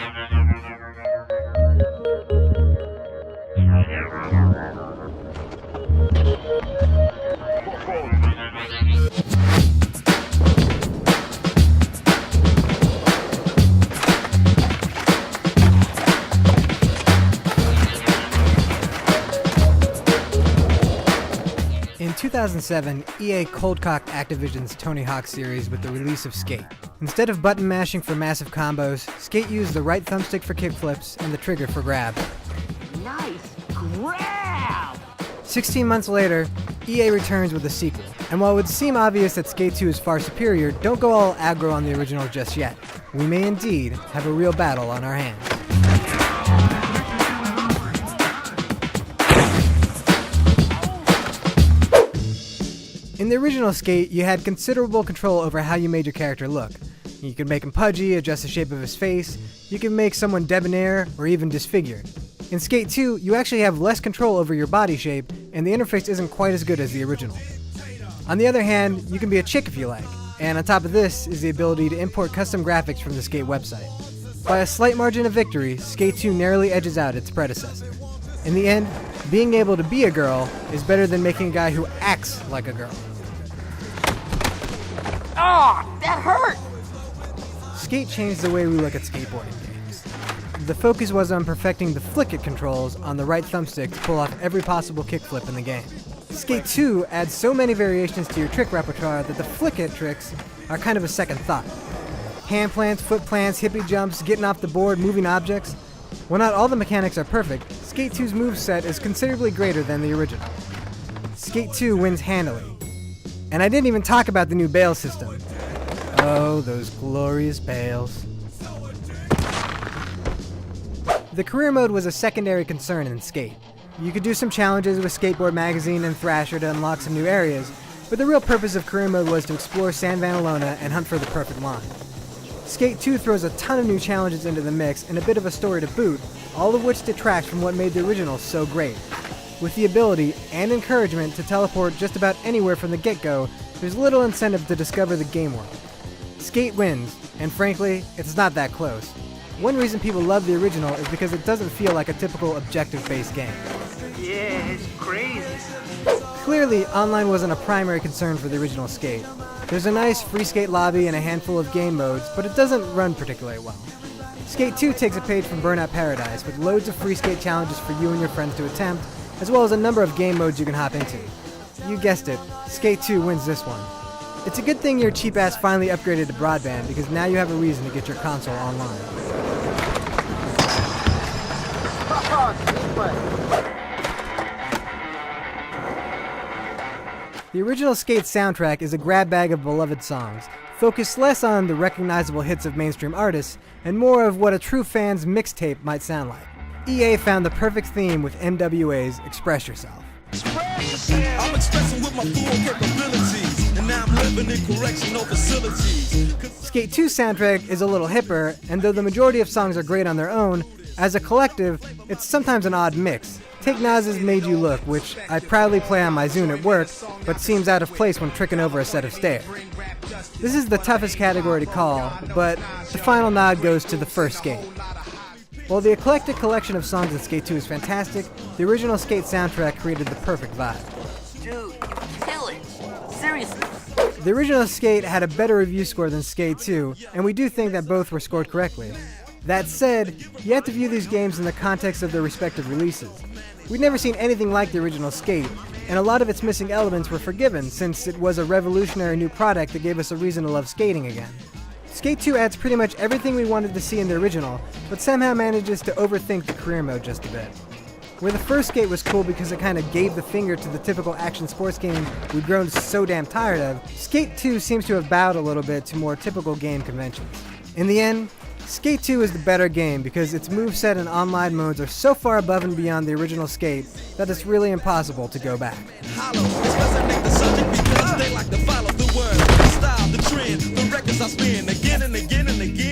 In 2007, EA cold-cocked Activision's Tony Hawk series with the release of Skate. Instead of button mashing for massive combos, Skate used the right thumbstick for kickflips and the trigger for grab. Nice grab! 16 months later, EA returns with a sequel. And while it would seem obvious that Skate 2 is far superior, don't go all aggro on the original just yet. We may indeed have a real battle on our hands. In the original Skate, you had considerable control over how you made your character look. You could make him pudgy, adjust the shape of his face, you could make someone debonair, or even disfigured. In Skate 2, you actually have less control over your body shape, and the interface isn't quite as good as the original. On the other hand, you can be a chick if you like, and on top of this is the ability to import custom graphics from the Skate website. By a slight margin of victory, Skate 2 narrowly edges out its predecessor. In the end, being able to be a girl is better than making a guy who acts like a girl. Ah, that hurt! Skate changed the way we look at skateboarding games. The focus was on perfecting the flick-it controls on the right thumbstick to pull off every possible kickflip in the game. Skate 2 adds so many variations to your trick repertoire that the flick-it tricks are kind of a second thought. Hand plants, foot plants, hippie jumps, getting off the board, moving objects. While not all the mechanics are perfect, Skate 2's moveset is considerably greater than the original. Skate 2 wins handily. And I didn't even talk about the new bail system. Oh, those glorious bails. The career mode was a secondary concern in Skate. You could do some challenges with Skateboard Magazine and Thrasher to unlock some new areas, but the real purpose of career mode was to explore San Vanalona and hunt for the perfect line. Skate 2 throws a ton of new challenges into the mix and a bit of a story to boot, all of which detracts from what made the original so great. With the ability and encouragement to teleport just about anywhere from the get-go, there's little incentive to discover the game world. Skate wins, and frankly, it's not that close. One reason people love the original is because it doesn't feel like a typical objective-based game. Yeah, it's crazy. Clearly, online wasn't a primary concern for the original Skate. There's a nice free Skate lobby and a handful of game modes, but it doesn't run particularly well. Skate 2 takes a page from Burnout Paradise, with loads of free Skate challenges for you and your friends to attempt, as well as a number of game modes you can hop into. You guessed it, Skate 2 wins this one. It's a good thing your cheap ass finally upgraded to broadband, because now you have a reason to get your console online. The original Skate soundtrack is a grab bag of beloved songs, focused less on the recognizable hits of mainstream artists, and more of what a true fan's mixtape might sound like. EA found the perfect theme with MWA's Express Yourself. I'm expressing with my full capabilities, and now I'm living in correctional facilities. Skate 2's soundtrack is a little hipper, and though the majority of songs are great on their own, as a collective, it's sometimes an odd mix. Take Nas's Made You Look, which I proudly play on my Zune at work, but seems out of place when tricking over a set of stairs. This is the toughest category to call, but the final nod goes to the first Skate. While the eclectic collection of songs in Skate 2 is fantastic, the original Skate soundtrack created the perfect vibe. Dude, you kill it. Seriously. The original Skate had a better review score than Skate 2, and we do think that both were scored correctly. That said, you have to view these games in the context of their respective releases. We'd never seen anything like the original Skate, and a lot of its missing elements were forgiven since it was a revolutionary new product that gave us a reason to love skating again. Skate 2 adds pretty much everything we wanted to see in the original, but somehow manages to overthink the career mode just a bit. Where the first Skate was cool because it kind of gave the finger to the typical action sports game we'd grown so damn tired of, Skate 2 seems to have bowed a little bit to more typical game conventions. In the end, Skate 2 is the better game because its moveset and online modes are so far above and beyond the original Skate that it's really impossible to go back. They like to follow the word, the style, the trend, the records I spin again and again and again.